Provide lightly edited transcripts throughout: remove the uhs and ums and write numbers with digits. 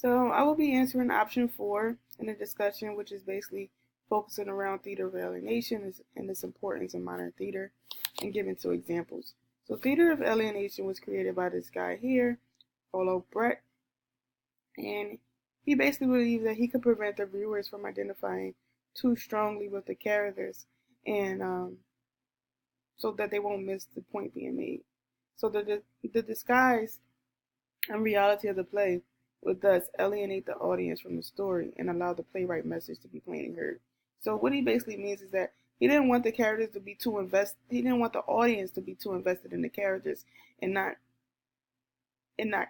So I will be answering option 4 in the discussion, which is basically focusing around theater of alienation and its importance in modern theater, and giving 2 examples. So theater of alienation was created by this guy here, Bertolt Brecht, and he basically believed that he could prevent the viewers from identifying too strongly with the characters, and so that they won't miss the point being made. So the disguise and reality of the play would thus alienate the audience from the story and allow the playwright message to be plainly heard. So what he basically means is that he didn't want the characters to be too invested. He didn't want the audience to be too invested in the characters and not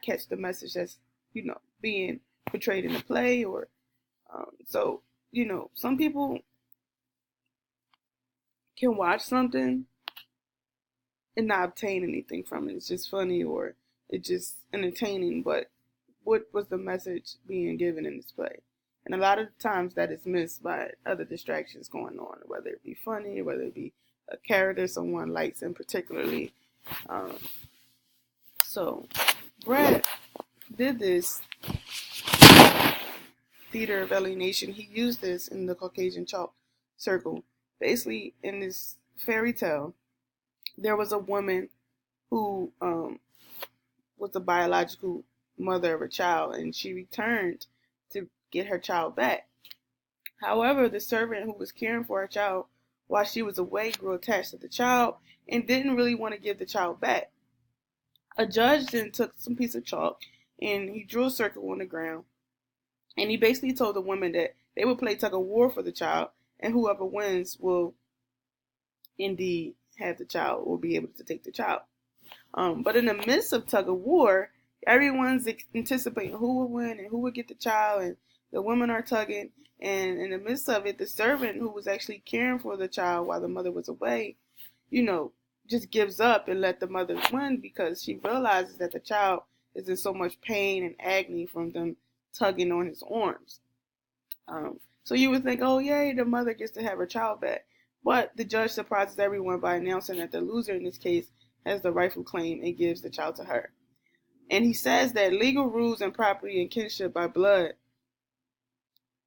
catch the message that's being portrayed in the play. Or so some people can watch something and not obtain anything from it. It's just funny or it's just entertaining, but what was the message being given in this play? And a lot of times that is missed by other distractions going on, whether it be funny, whether it be a character someone likes in particularly. So Brad did this theater of alienation. He used this in the Caucasian chalk circle. Basically, in this fairy tale, there was a woman who was the biological mother of a child, and she returned to get her child back. However, the servant who was caring for her child while she was away grew attached to the child and didn't really want to give the child back. A judge then took some piece of chalk and he drew a circle on the ground, and he basically told the woman that they would play tug of war for the child, and whoever wins will indeed have the child or be able to take the child. But in the midst of tug of war, everyone's anticipating who will win and who will get the child, and the women are tugging. And in the midst of it, the servant who was actually caring for the child while the mother was away, just gives up and let the mother win because she realizes that the child is in so much pain and agony from them tugging on his arms. So you would think, oh yay, the mother gets to have her child back. But the judge surprises everyone by announcing that the loser in this case has the rightful claim and gives the child to her. And he says that legal rules and property and kinship by blood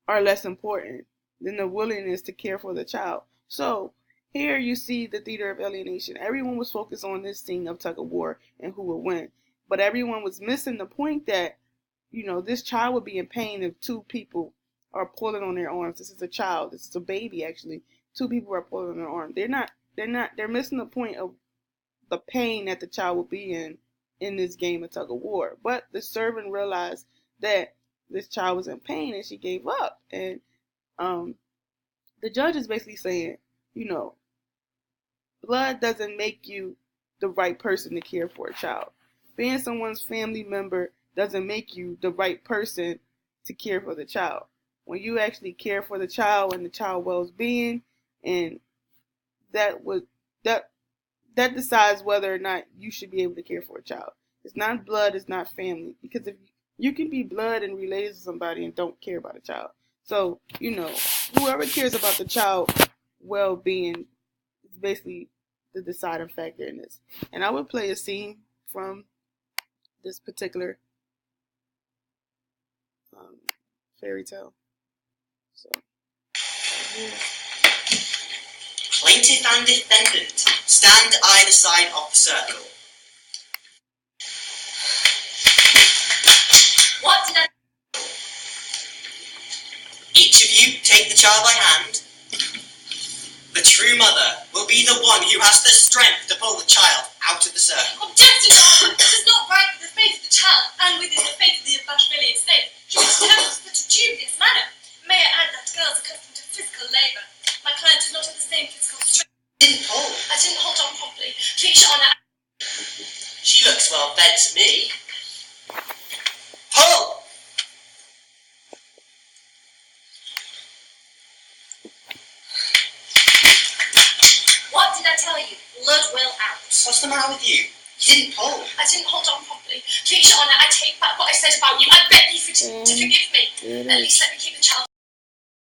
are less important than the willingness to care for the child. So here you see the theater of alienation. Everyone was focused on this scene of tug of war and who would win. But everyone was missing the point that, this child would be in pain if 2 people are pulling on their arms. This is a child. This is a baby, actually. 2 people are pulling on their arm. They're missing the point of the pain that the child will be in this game of tug of war. But the servant realized that this child was in pain and she gave up. And the judge is basically saying, blood doesn't make you the right person to care for a child. Being someone's family member doesn't make you the right person to care for the child. When you actually care for the child and the child's well-being, and that decides whether or not you should be able to care for a child. It's not blood, it's not family. Because if you can be blood and related to somebody and don't care about a child. So, whoever cares about the child's well-being is basically the deciding factor in this. And I would play a scene from this particular fairy tale. So, yeah. Plaintiff and defendant stand either side of the circle. What did I... Each of you take the child by hand. The true mother will be the one who has the strength to pull the child out of the circle. Objection! It is not right with the fate of the child and within the fate of the Bashvili estate. She must tell us in a dubious manner. May I add that girls accustomed to physical labour. My client does not have the same physical strength. Didn't pull. I didn't hold on properly. Please, Your Honour. She looks well fed to me. Pull! What did I tell you? Blood will out. What's the matter with you? You didn't pull. I didn't hold on properly. Please, Your Honour, I take back what I said about you. I beg you to forgive me. At least let me keep the child.